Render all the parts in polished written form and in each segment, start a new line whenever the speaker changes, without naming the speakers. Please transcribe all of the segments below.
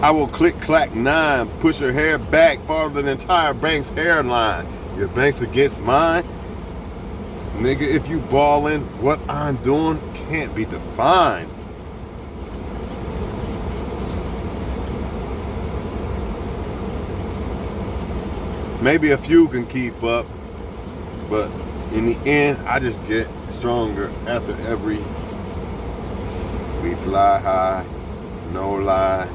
I will click clack 9, push your hair back farther than the entire bank's hairline. Your bank's against mine. Nigga, if you ballin', what I'm doing can't be defined. Maybe a few can keep up, but in the end, I just get stronger after every. We fly high, no lie,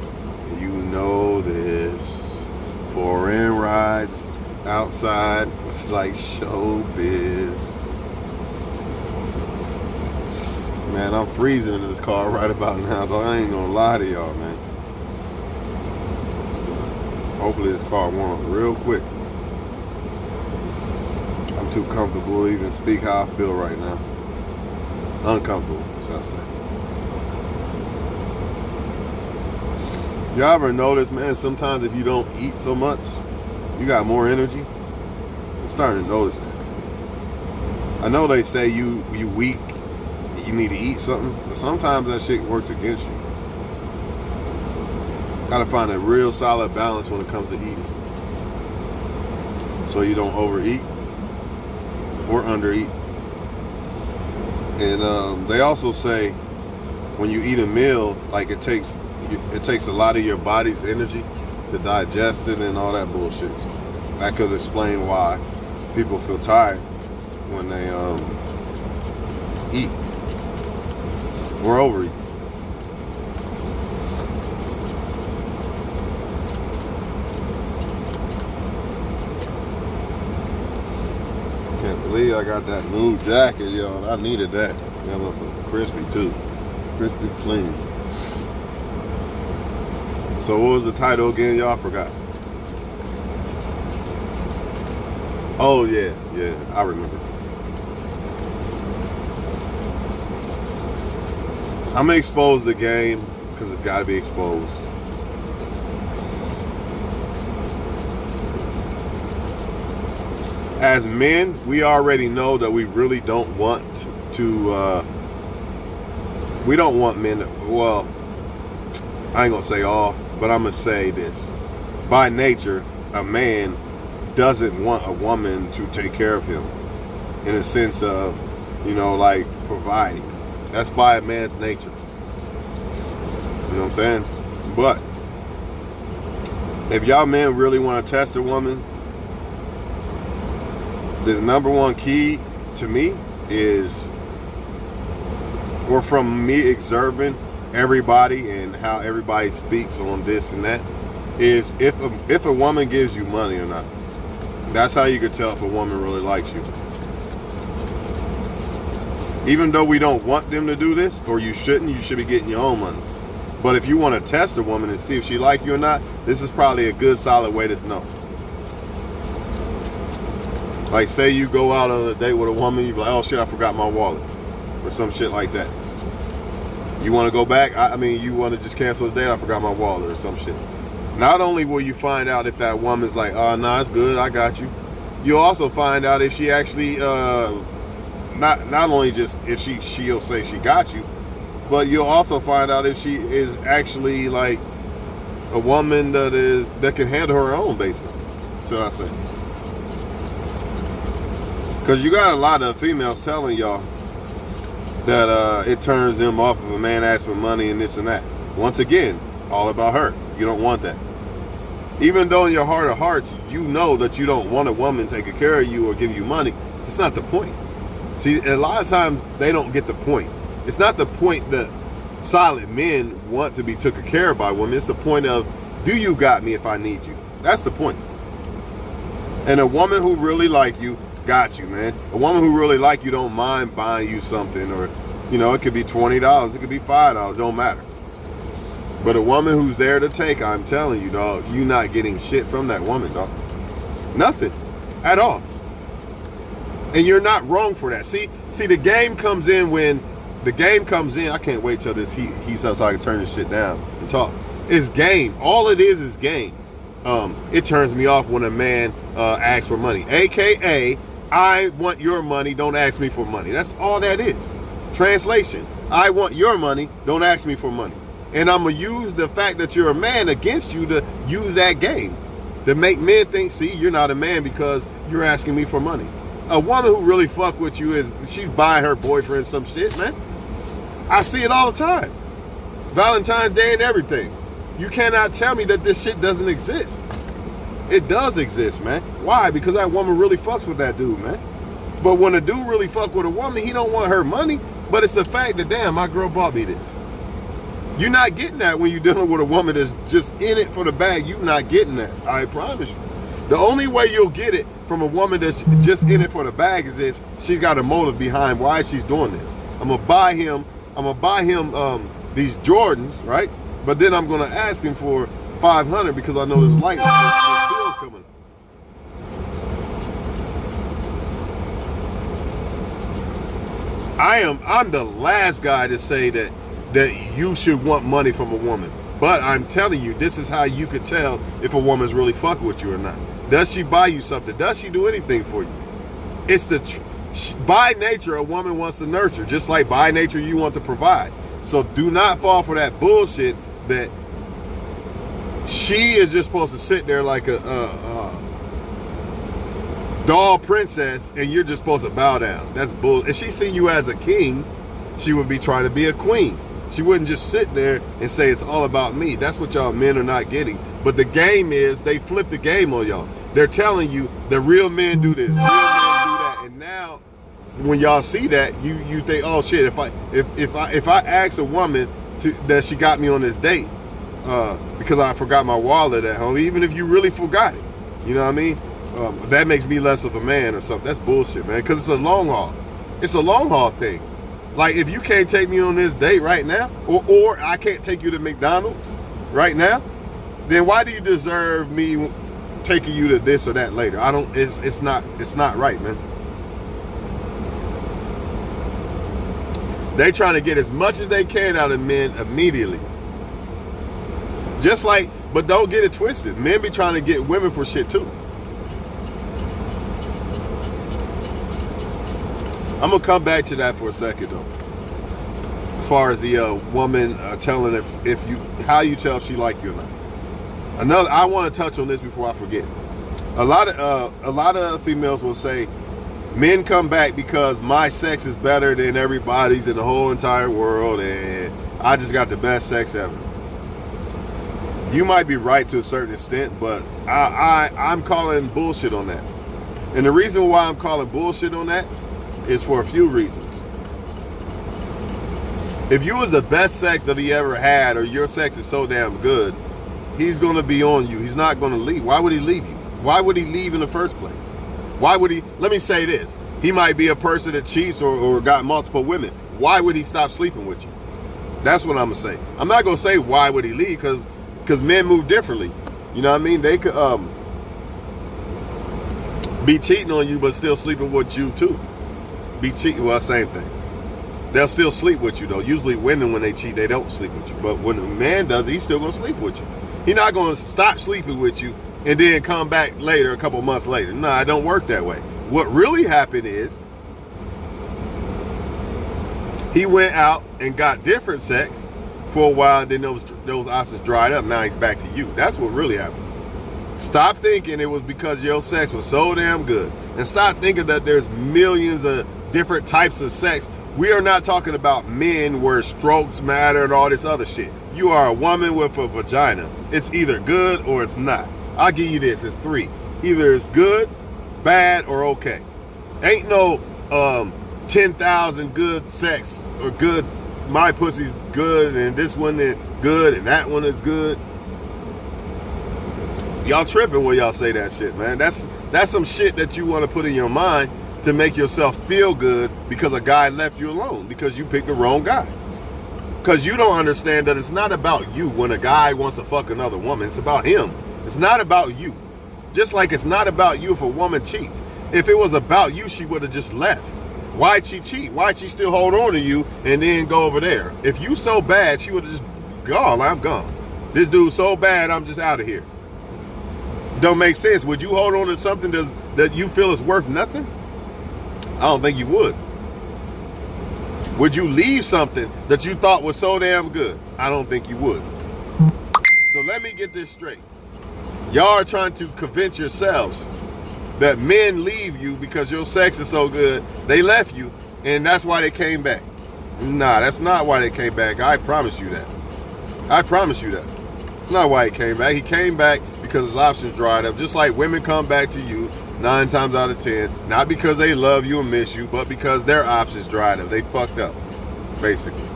you know this. Foreign rides outside, it's like showbiz. Man, I'm freezing in this car right about now, though. I ain't gonna lie to y'all, man. Hopefully this car warm up real quick. I'm too comfortable to even speak how I feel right now. Uncomfortable, should I say. Y'all ever notice, man, sometimes if you don't eat so much, you got more energy? I'm starting to notice that. I know they say you weak, you need to eat something, but sometimes that shit works against you. Gotta find a real solid balance when it comes to eating, so you don't overeat or undereat. And they also say when you eat a meal, like it takes a lot of your body's energy to digest it and all that bullshit. So that could explain why people feel tired when they eat or overeat. Can't believe I got that new jacket, yo. I needed that. That motherfucker crispy too. Crispy clean. So what was the title again, y'all? I forgot. Oh yeah, I remember. I'm gonna expose the game because it's got to be exposed. As men, we already know that we really don't want to. We don't want men to, well, I ain't gonna say all, but I'm gonna say this. By nature, a man doesn't want a woman to take care of him in a sense of, like providing. That's by a man's nature. You know what I'm saying? But if y'all men really want to test a woman, the number one key to me is, or from me observing everybody and how everybody speaks on this and that, is if a woman gives you money or not. That's how you could tell if a woman really likes you. Even though we don't want them to do this, or you should be getting your own money. But if you want to test a woman and see if she like you or not, this is probably a good solid way to know. Like say you go out on a date with a woman, you be like, oh shit, I forgot my wallet. Or some shit like that. You want to go back? You want to just cancel the date? I forgot my wallet or some shit. Not only will you find out if that woman's like, oh, nah, it's good, I got you. You'll also find out if she actually, not only just if she'll say she got you, but you'll also find out if she is actually like a woman that can handle her own, basically, should I say. Because you got a lot of females telling y'all that it turns them off if a man asks for money and this and that. Once again, all about her. You don't want that. Even though in your heart of hearts, you know that you don't want a woman taking care of you or give you money, it's not the point. See, a lot of times they don't get the point. It's not the point that solid men want to be taken care of by women. It's the point of, do you got me if I need you? That's the point. And a woman who really like you, got you, man. A woman who really like you don't mind buying you something, or, it could be $20, it could be $5, don't matter. But a woman who's there to take, I'm telling you, dog, you're not getting shit from that woman, dog. Nothing at all. And you're not wrong for that. See, the game comes in when the game comes in. I can't wait till this heats up so I can turn this shit down and talk. It's game. All it is game. It turns me off when a man asks for money. AKA, I want your money, don't ask me for money. That's all that is. Translation, I want your money, don't ask me for money. And I'm going to use the fact that you're a man against you to use that game. To make men think, see, you're not a man because you're asking me for money. A woman who really fuck with you she's buying her boyfriend some shit, man. I see it all the time. Valentine's Day and everything. You cannot tell me that this shit doesn't exist. It does exist, man. Why? Because that woman really fucks with that dude, man. But when a dude really fuck with a woman, he don't want her money, but it's the fact that, damn, my girl bought me this. You're not getting that when you're dealing with a woman that's just in it for the bag. You're not getting that. I promise you. The only way you'll get it from a woman that's just in it for the bag is if she's got a motive behind why she's doing this. I'm gonna buy him these Jordans, right? But then I'm gonna ask him for $500 because I know there's bills coming up. I'm the last guy to say that you should want money from a woman. But I'm telling you, this is how you could tell if a woman's really fucking with you or not. Does she buy you something? Does she do anything for you? It's by nature, a woman wants to nurture, just like by nature you want to provide. So do not fall for that bullshit that she is just supposed to sit there like a doll princess and you're just supposed to bow down. That's bull. If she seen you as a king, she would be trying to be a queen. She wouldn't just sit there and say it's all about me. That's what y'all men are not getting. But the game is, they flip the game on y'all. They're telling you that real men do this, real men do that. And now when y'all see that, you think, oh shit, if I ask a woman that she got me on this date because I forgot my wallet at home, even if you really forgot it, you know what I mean? That makes me less of a man or something. That's bullshit, man, because it's a long haul. It's a long haul thing. Like, if you can't take me on this date right now, or I can't take you to McDonald's right now, then why do you deserve me taking you to this or that later? It's not right, man. They trying to get as much as they can out of men immediately. Just like, but don't get it twisted. Men be trying to get women for shit too. I'm gonna come back to that for a second though. As far as the woman telling how you tell if she like you or not. I want to touch on this before I forget. A lot of females will say, men come back because my sex is better than everybody's in the whole entire world, and I just got the best sex ever. You might be right to a certain extent, but I'm calling bullshit on that. And the reason why I'm calling bullshit on that is for a few reasons. If you was the best sex that he ever had, or your sex is so damn good, he's going to be on you. He's not going to leave. Why would he leave you? Why would he leave in the first place? Why would he? Let me say this. He might be a person that cheats or got multiple women. Why would he stop sleeping with you? That's what I'm going to say. I'm not going to say why would he leave, because men move differently. You know what I mean? They could be cheating on you but still sleeping with you too. Be cheating, well, same thing. They'll still sleep with you though. Usually women, when they cheat, they don't sleep with you. But when a man does it, he's still gonna sleep with you. He's not gonna stop sleeping with you and then come back later, a couple months later. Nah, it don't work that way. What really happened is he went out and got different sex for a while, and then those options dried up. Now he's back to you. That's what really happened. Stop thinking it was because your sex was so damn good. And stop thinking that there's millions of different types of sex. We are not talking about men where strokes matter and all this other shit. You are a woman with a vagina. It's either good or it's not. I'll give you this. It's three. Either it's good, bad, or okay. Ain't no 10,000 good sex or good, my pussy's good and this one is good and that one is good. Y'all tripping when y'all say that shit, man. That's some shit that you want to put in your mind to make yourself feel good because a guy left you alone because you picked the wrong guy. Because you don't understand that it's not about you when a guy wants to fuck another woman. It's about him. It's not about you. Just like it's not about you if a woman cheats. If it was about you, she would have just left. Why'd she cheat? Why'd she still hold on to you and then go over there? If you so bad, she would have just gone. I'm gone. This dude's so bad, I'm just out of here. Don't make sense. Would you hold on to something that you feel is worth nothing? I don't think you would. Would you leave something that you thought was so damn good? I don't think you would. So let me get this straight. Y'all are trying to convince yourselves that men leave you because your sex is so good. They left you, and that's why they came back. Nah, that's not why they came back. I promise you that. I promise you that. It's not why he came back. He came back because his options dried up. Just like women come back to you 9 times out of 10, not because they love you and miss you, but because their options dried up. They fucked up, basically.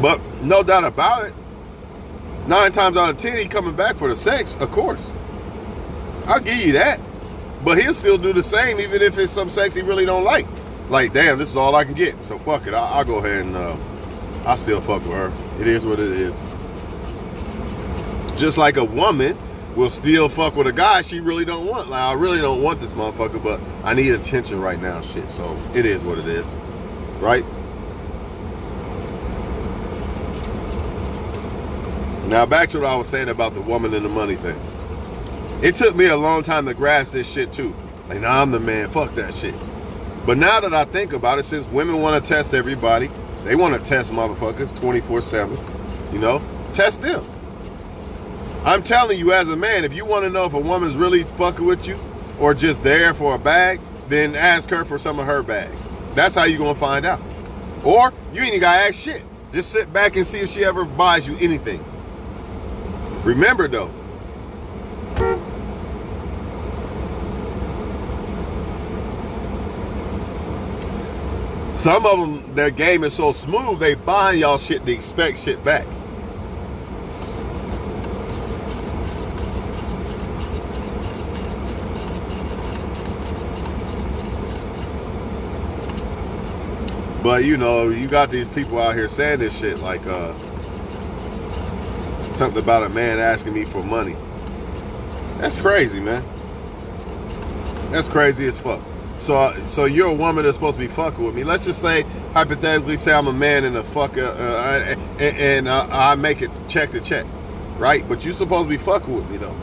But no doubt about it, 9 times out of 10, he coming back for the sex, of course. I'll give you that. But he'll still do the same, even if it's some sex he really don't like. Like, damn, this is all I can get. So fuck it. I'll go ahead and I'll still fuck with her. It is what it is. Just like a woman will still fuck with a guy she really don't want. Like, I really don't want this motherfucker, but I need attention right now. Shit. So it is what it is. Right? Now back to what I was saying about the woman and the money thing. It took me a long time to grasp this shit too. Like, nah, I'm the man. Fuck that shit. But now that I think about it, since women want to test everybody, they want to test motherfuckers 24/7, you know, test them. I'm telling you as a man, if you want to know if a woman's really fucking with you or just there for a bag, then ask her for some of her bag. That's how you're going to find out. Or you ain't even got to ask shit. Just sit back and see if she ever buys you anything. Remember though, some of them, their game is so smooth, they buying y'all shit to expect shit back. But you know, you got these people out here saying this shit like something about a man asking me for money. That's crazy, man. That's crazy as fuck. So you're a woman that's supposed to be fucking with me. Let's just say, hypothetically, say I'm a man and a fucker, and I make it check to check, right? But you're supposed to be fucking with me though.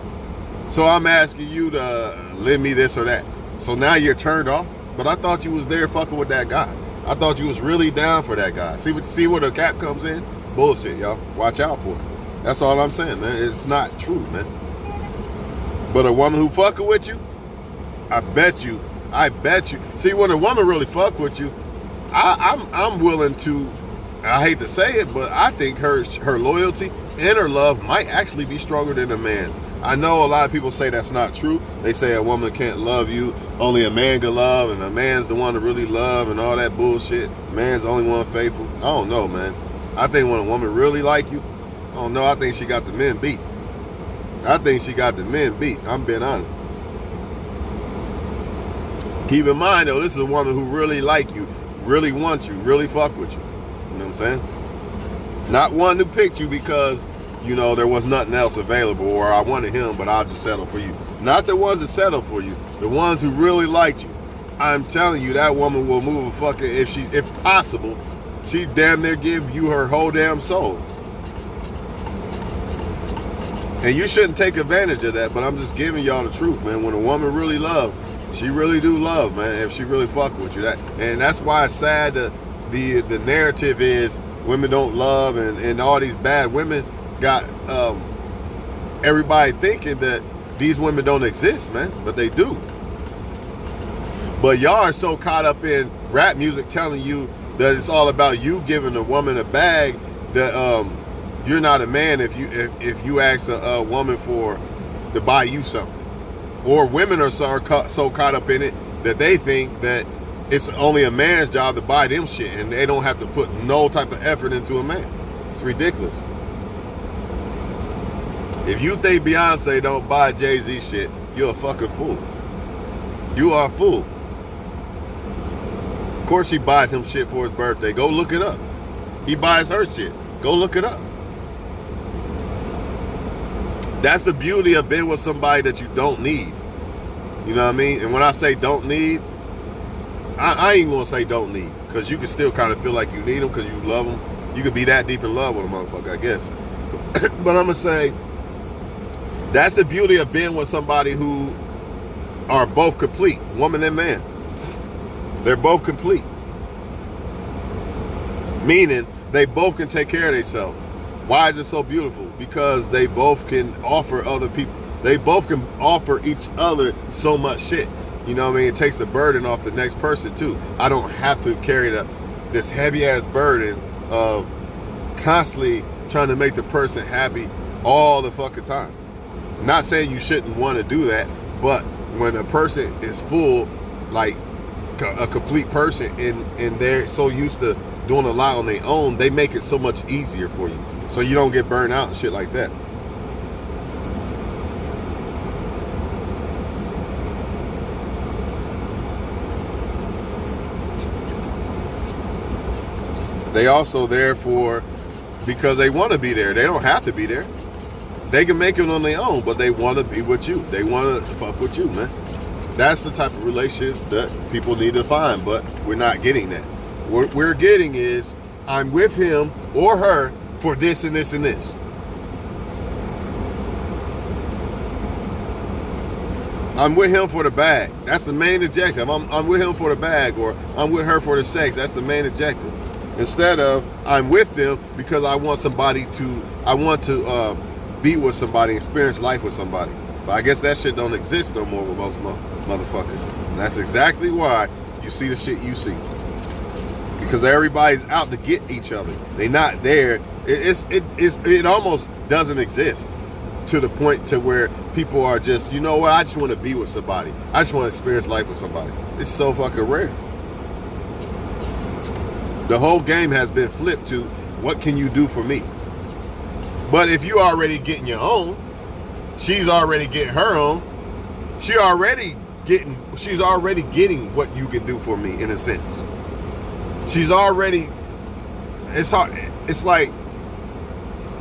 So I'm asking you to lend me this or that. So now you're turned off. But I thought you was there fucking with that guy. I thought you was really down for that guy. See where the cap comes in? It's bullshit, y'all. Watch out for it. That's all I'm saying, man. It's not true, man. But a woman who fucking with you, I bet you. See, when a woman really fuck with you, I'm willing to, I hate to say it, but I think her loyalty and her love might actually be stronger than a man's. I know a lot of people say that's not true. They say a woman can't love you, only a man can love, and a man's the one to really love and all that bullshit. Man's the only one faithful. I don't know, man. I think when a woman really like you, I don't know, I think she got the men beat. I'm being honest. Keep in mind though, this is a woman who really like you, really wants you, really fuck with you. You know what I'm saying? Not one who picked you because, you know, there was nothing else available, or I wanted him, but I'll just settle for you. Not the ones that settle for you, the ones who really liked you. I'm telling you, that woman will move a fucking, if possible, she damn near give you her whole damn soul. And you shouldn't take advantage of that, but I'm just giving y'all the truth, man. When a woman really loves, she really do love, man, if she really fuck with you. And that's why it's sad that the narrative is women don't love, and all these bad women got everybody thinking that these women don't exist, man, but they do. But y'all are so caught up in rap music telling you that it's all about you giving a woman a bag that you're not a man if you ask a woman to buy you something. Or women are so caught up in it that they think that it's only a man's job to buy them shit, and they don't have to put no type of effort into a man. It's ridiculous. If you think Beyonce don't buy Jay-Z shit, you're a fucking fool. You are a fool. Of course she buys him shit for his birthday. Go look it up. He buys her shit. Go look it up. That's the beauty of being with somebody that you don't need. You know what I mean? And when I say don't need, I ain't gonna say don't need, because you can still kind of feel like you need them because you love them. You could be that deep in love with a motherfucker, I guess. But I'm gonna say that's the beauty of being with somebody who are both complete, woman and man. They're both complete. Meaning they both can take care of themselves. Why is it so beautiful? Because they both can offer other people. They both can offer each other so much shit. You know what I mean? It takes the burden off the next person too. I don't have to carry this heavy ass burden of constantly trying to make the person happy all the fucking time. Not saying you shouldn't want to do that, but when a person is full, like a complete person, and they're so used to doing a lot on their own, they make it so much easier for you, so you don't get burned out and shit like that. They also there for because they want to be there. They don't have to be there. They can make it on their own, but they want to be with you. They want to fuck with you, man. That's the type of relationship that people need to find, but we're not getting that. What we're getting is, I'm with him or her for this and this and this. I'm with him for the bag. That's the main objective. I'm with him for the bag, or I'm with her for the sex. That's the main objective. Instead of, I'm with them because I want to be with somebody, experience life with somebody. But I guess that shit don't exist no more with most motherfuckers. And that's exactly why you see the shit you see. Because everybody's out to get each other. They not there. It almost doesn't exist to the point to where people are just, you know what, I just want to be with somebody. I just want to experience life with somebody. It's so fucking rare. The whole game has been flipped to, what can you do for me? But if you already getting your own, she's already getting her own, she's already getting what you can do for me, in a sense. She's already, it's hard. It's like,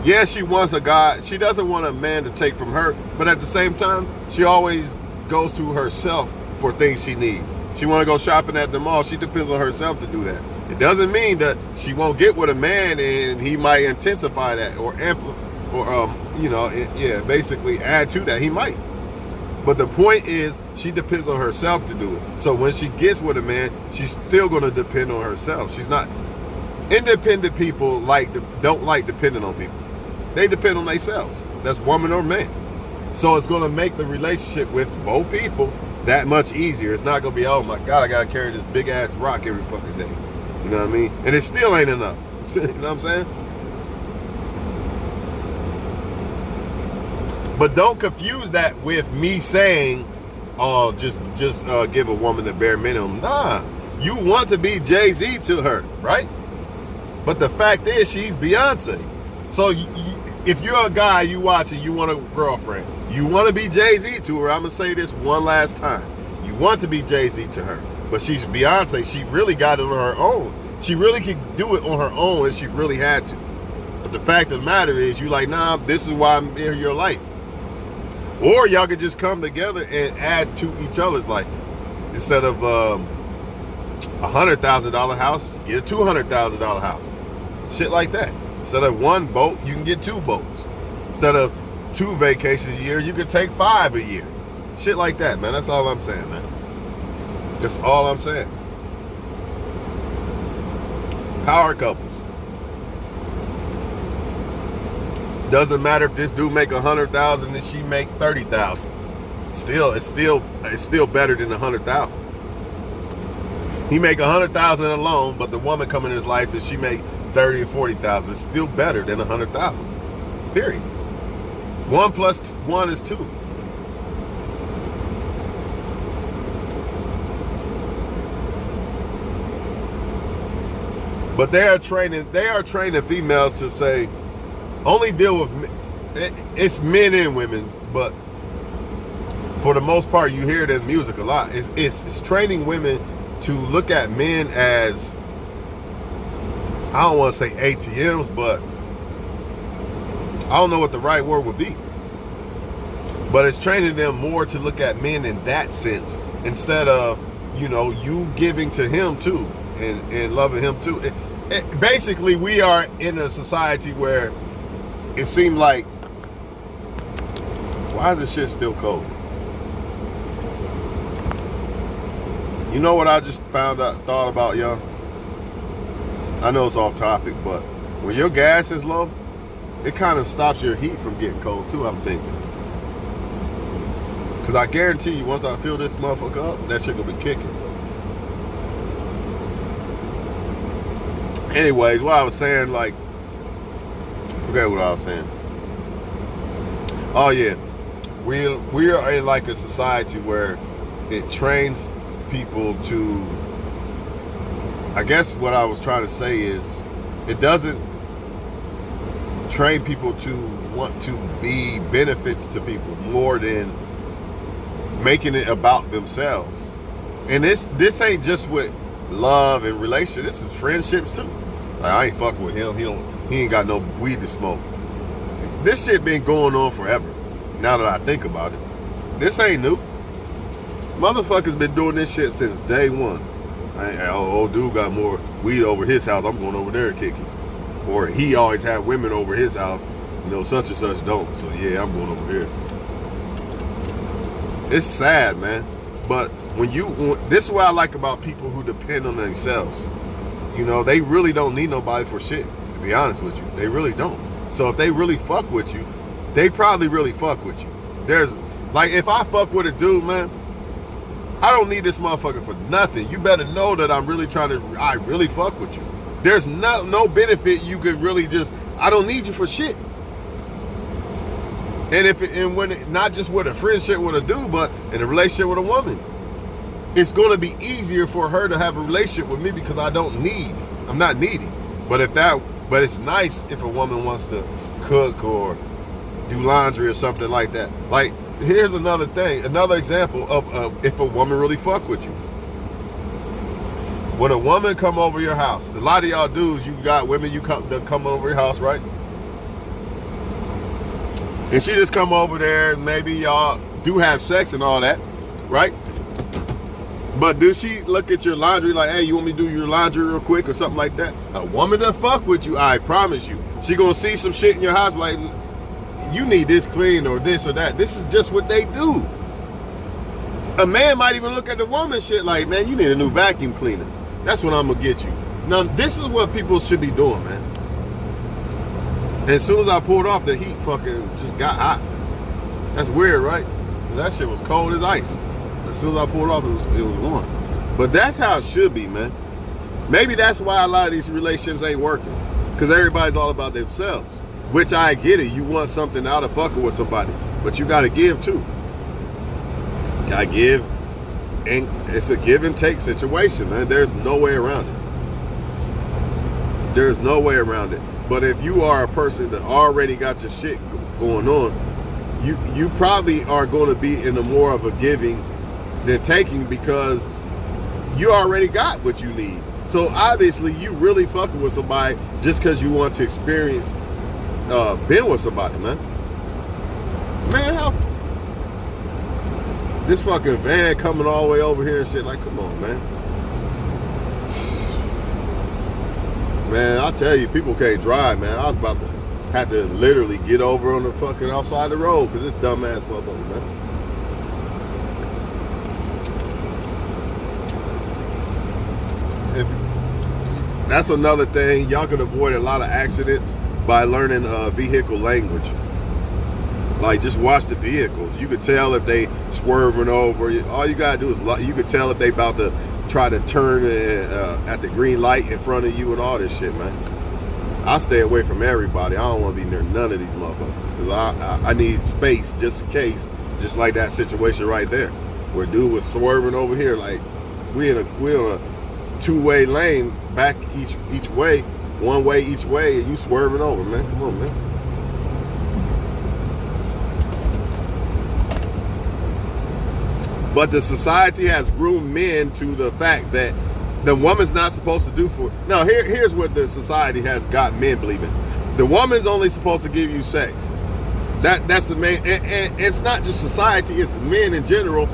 yeah, she wants a guy. She doesn't want a man to take from her, but at the same time, she always goes to herself for things she needs. She want to go shopping at the mall. She depends on herself to do that. It doesn't mean that she won't get with a man and he might intensify that or basically add to that. He might. But the point is, she depends on herself to do it. So when she gets with a man, she's still going to depend on herself. She's not. Independent people don't like depending on people. They depend on themselves. That's woman or man. So it's going to make the relationship with both people that much easier. It's not going to be, oh my God, I got to carry this big ass rock every fucking day. You know what I mean? And it still ain't enough. You know what I'm saying? But don't confuse that with me saying, oh, just give a woman the bare minimum. Nah, you want to be Jay-Z to her, right? But the fact is, she's Beyonce. So if you're a guy, you watch and you want a girlfriend, you want to be Jay-Z to her. I'm going to say this one last time. You want to be Jay-Z to her. But she's Beyonce. She really got it on her own. She really could do it on her own if she really had to. But the fact of the matter is, you like, nah, this is why I'm in your life. Or y'all could just come together and add to each other's life. Instead of $100,000 house, get a $200,000 house. Shit like that. Instead of one boat, you can get 2 boats. Instead of 2 vacations a year, you could take 5 a year. Shit like that, man. That's all I'm saying, man. That's all I'm saying. Power couples. Doesn't matter if this dude make 100,000 and she make 30,000. It's still better than 100,000. He make 100,000 alone, but the woman coming in his life and she make 30 or 40,000. It's still better than 100,000. Period. 1 plus 1 is 2. But they are training females to say, only deal with men. It's men and women, but for the most part, you hear it in music a lot. It's training women to look at men as, I don't want to say ATMs, but I don't know what the right word would be. But it's training them more to look at men in that sense, instead of, you giving to him too and loving him too. Basically, we are in a society where it seemed like, why is this shit still cold? You know what I just thought about, y'all? I know it's off topic, but when your gas is low, it kind of stops your heat from getting cold too, I'm thinking. Because I guarantee you, once I fill this motherfucker up, that shit gonna be kicking. Anyways, what I was saying, like, forget what I was saying. Oh yeah, we are in like a society where it trains people to, I guess what I was trying to say is, it doesn't train people to want to be benefits to people more than making it about themselves. And this ain't just with love and relationships, this is friendships too. Like, I ain't fucking with him, he ain't got no weed to smoke. This shit been going on forever. Now that I think about it, this ain't new. Motherfuckers been doing this shit since day one. Old dude got more weed over his house, I'm going over there to kick it. Or he always had women over his house, you know, such and such don't. So yeah, I'm going over here. It's sad, man. But this is what I like about people who depend on themselves. You know, they really don't need nobody for shit, to be honest with you. They really don't. So if they really fuck with you, they probably really fuck with you. There's, like, if I fuck with a dude, man, I don't need this motherfucker for nothing. You better know that I really fuck with you. There's no benefit you could really I don't need you for shit. And when not just with a friendship with a dude, but in a relationship with a woman, it's going to be easier for her to have a relationship with me because I'm not needy. But it's nice if a woman wants to cook or do laundry or something like that. Like, here's another example of if a woman really fuck with you. When a woman come over your house, a lot of y'all dudes, you got women that come over your house, right? And she just come over there, and maybe y'all do have sex and all that, right? But does she look at your laundry like, hey, you want me to do your laundry real quick or something like that? A woman that fuck with you, I promise you, she gonna see some shit in your house like, you need this clean or this or that. This is just what they do. A man might even look at the woman shit like, man, you need a new vacuum cleaner. That's what I'm gonna get you. Now, this is what people should be doing, man. And as soon as I pulled off, the heat fucking just got hot. That's weird, right? Because that shit was cold as ice. As soon as I pulled off, it was warm. But that's how it should be, man. Maybe that's why a lot of these relationships ain't working. Because everybody's all about themselves. Which I get it. You want something out of fucking with somebody. But you got to give, too. Gotta give. And it's a give and take situation, man. There's no way around it. There's no way around it. But if you are a person that already got your shit going on, you probably are going to be in a more of a giving than taking because you already got what you need. So obviously you really fucking with somebody just because you want to experience being with somebody, man. Man, how this fucking van coming all the way over here and shit, like, come on, man. Man, I tell you, people can't drive, man. I was about to have to literally get over on the fucking outside the road because this dumbass motherfucker, man. That's another thing. Y'all can avoid a lot of accidents by learning vehicle language. Like, just watch the vehicles. You could tell if they swerving over. All you gotta do is you could tell if they about to try to turn at the green light in front of you and all this shit, man. I stay away from everybody. I don't want to be near none of these motherfuckers because I need space just in case. Just like that situation right there, where dude was swerving over here. Like, we're in a two-way lane, back each way, one way each way, and you swerving over, man. Come on, man. But the society has groomed men to the fact that the woman's not supposed to do for... Now, here's what the society has got men believing. The woman's only supposed to give you sex. That's the main... And it's not just society, it's men in general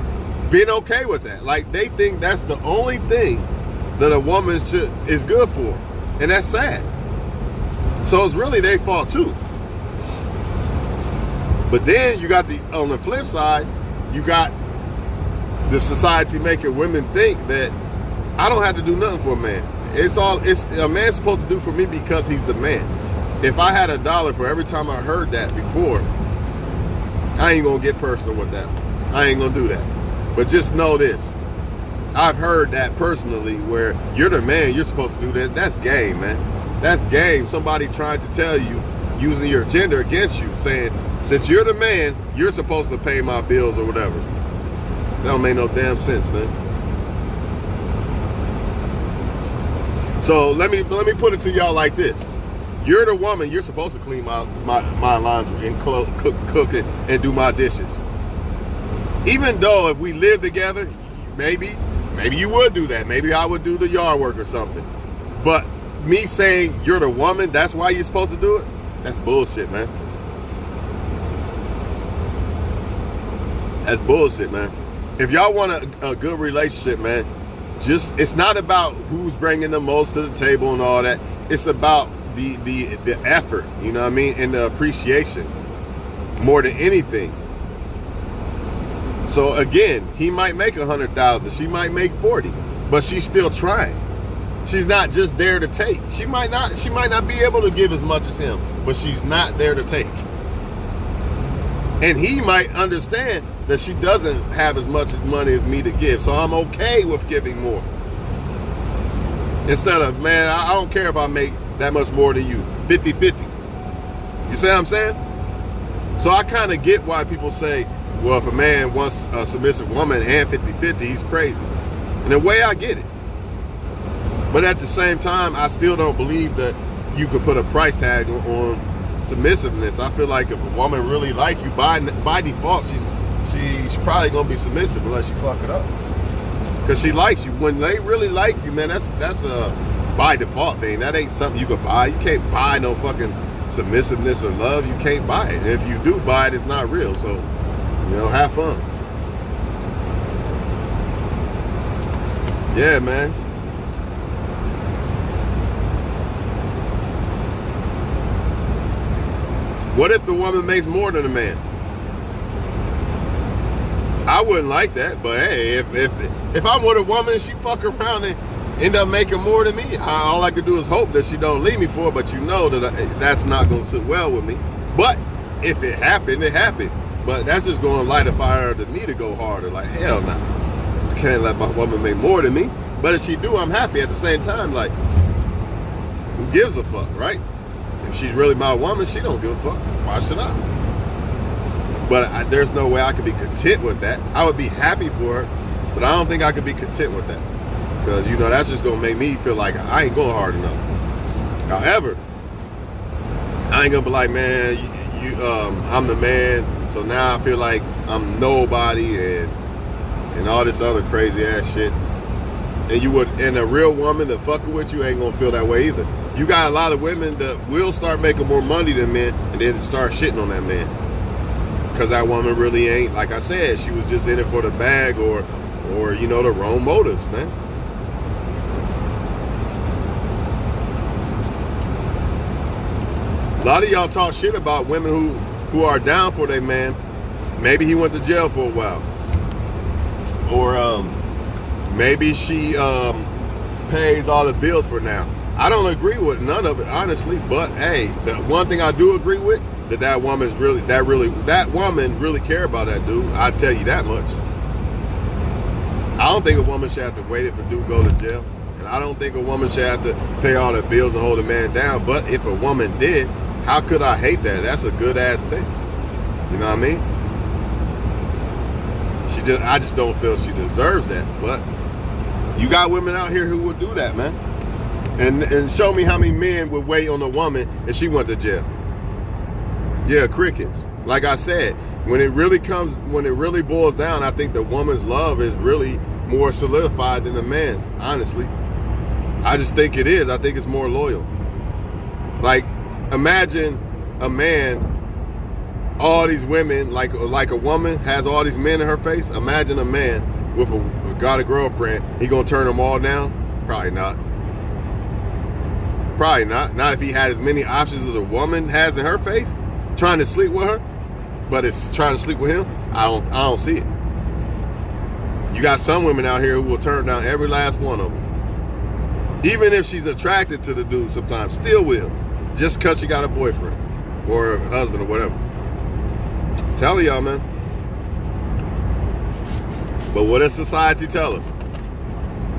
being okay with that. Like, they think that's the only thing that a woman is good for. And that's sad. So it's really their fault, too. But then you got on the flip side, you got the society making women think that I don't have to do nothing for a man. It's a man's supposed to do for me because he's the man. If I had $1 for every time I heard that before, I ain't gonna get personal with that. I ain't gonna do that. But just know this. I've heard that personally where you're the man, you're supposed to do that. That's game, man. That's game. Somebody trying to tell you, using your gender against you, saying, since you're the man, you're supposed to pay my bills or whatever. That don't make no damn sense, man. So let me put it to y'all like this. You're the woman, you're supposed to clean my laundry and cook it and do my dishes. Even though if we live together, maybe you would do that. Maybe I would do the yard work or something. But me saying you're the woman, that's why you're supposed to do it, that's bullshit, man. That's bullshit, man. If y'all want a good relationship, man, it's not about who's bringing the most to the table and all that. It's about the effort, you know what I mean, and the appreciation more than anything. So again, he might make 100,000, she might make 40, but she's still trying. She's not just there to take. She might not be able to give as much as him, but she's not there to take. And he might understand that she doesn't have as much money as me to give, so I'm okay with giving more. Instead of, man, I don't care if I make that much more than you, 50-50. You see what I'm saying? So I kind of get why people say, well, if a man wants a submissive woman and 50-50, he's crazy. In a way, I get it. But at the same time, I still don't believe that you could put a price tag on submissiveness. I feel like if a woman really like you, by default, she's probably gonna be submissive unless you fuck it up. Because she likes you. When they really like you, man, that's a by default thing. That ain't something you can buy. You can't buy no fucking submissiveness or love. You can't buy it. And if you do buy it, it's not real. So, you know, have fun. Yeah, man. What if the woman makes more than a man? I wouldn't like that, but hey, if I'm with a woman and she fuck around and end up making more than me, all I can do is hope that she don't leave me for it, but you know that that's not going to sit well with me. But if it happened, it happened. But that's just going to light a fire under me to go harder. Like, hell no. I can't let my woman make more than me. But if she do, I'm happy at the same time. Like, who gives a fuck, right? If she's really my woman, she don't give a fuck. Why should I? But there's no way I could be content with that. I would be happy for her, but I don't think I could be content with that. Because, you know, that's just going to make me feel like I ain't going hard enough. However, I ain't going to be like, man, I'm the man, so now I feel like I'm nobody and all this other crazy ass shit. And a real woman that fucking with you ain't going to feel that way either. You got a lot of women that will start making more money than men and then start shitting on that man. Because that woman really ain't, like I said, she was just in it for the bag or you know, the wrong motives, man. A lot of y'all talk shit about women who are down for their man. Maybe he went to jail for a while. Or maybe she pays all the bills for now. I don't agree with none of it, honestly, but hey, the one thing I do agree with, that woman really care about that dude. I tell you that much. I don't think a woman should have to wait if a dude go to jail. And I don't think a woman should have to pay all the bills and hold a man down. But if a woman did, how could I hate that? That's a good ass thing. You know what I mean? I just don't feel she deserves that. But you got women out here who would do that, man. And show me how many men would wait on a woman if she went to jail. Yeah, crickets. Like I said, when it really boils down, I think the woman's love is really more solidified than the man's, honestly. I just think it is. I think it's more loyal. Like, imagine a man, all these women, like a woman has all these men in her face. Imagine a man with got a girlfriend, he gonna turn them all down? Probably not. Probably not. Not if he had as many options as a woman has in her face, trying to sleep with her, but it's trying to sleep with him. I don't see it. You got some women out here who will turn down every last one of them. Even if she's attracted to the dude sometimes, still will. Just because she got a boyfriend or a husband or whatever. I'm telling y'all, man. But what does society tell us?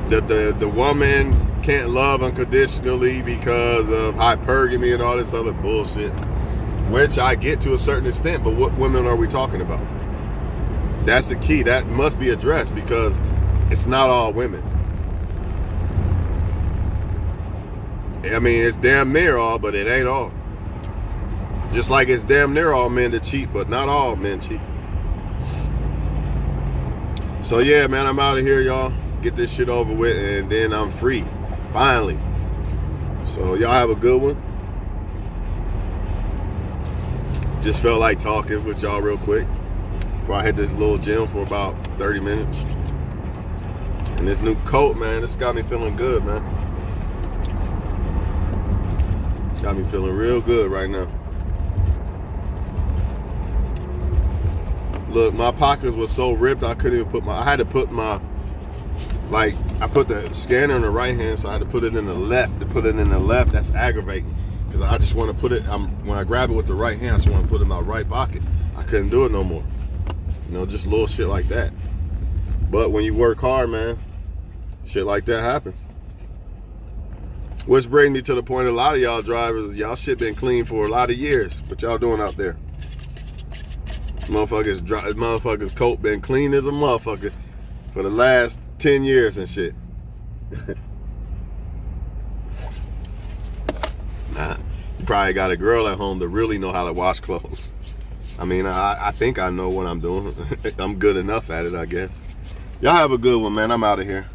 That the woman can't love unconditionally because of hypergamy and all this other bullshit. Which I get to a certain extent, but what women are we talking about? That's the key. That must be addressed because it's not all women. I mean, it's damn near all, but it ain't all. Just like it's damn near all men that cheat, but not all men cheat. So yeah, man, I'm out of here, y'all. Get this shit over with, and then I'm free. Finally. So y'all have a good one. Just felt like talking with y'all real quick before I hit this little gym for about 30 minutes. And this new coat, man, this got me feeling good, man. Got me feeling real good right now. Look, my pockets were so ripped I couldn't even I had to put my, like, I put the scanner in the right hand, so I had to put it in the left. To put it in the left, that's aggravating. Because I just want to put it, when I grab it with the right hand, I just want to put it in my right pocket. I couldn't do it no more. You know, just little shit like that. But when you work hard, man, shit like that happens. Which brings me to the point, a lot of y'all drivers, y'all shit been clean for a lot of years. What y'all doing out there? Motherfuckers coat been clean as a motherfucker for the last 10 years and shit. Nah, you probably got a girl at home that really know how to wash clothes. I mean, I think I know what I'm doing. I'm good enough at it, I guess. Y'all have a good one, man. I'm out of here.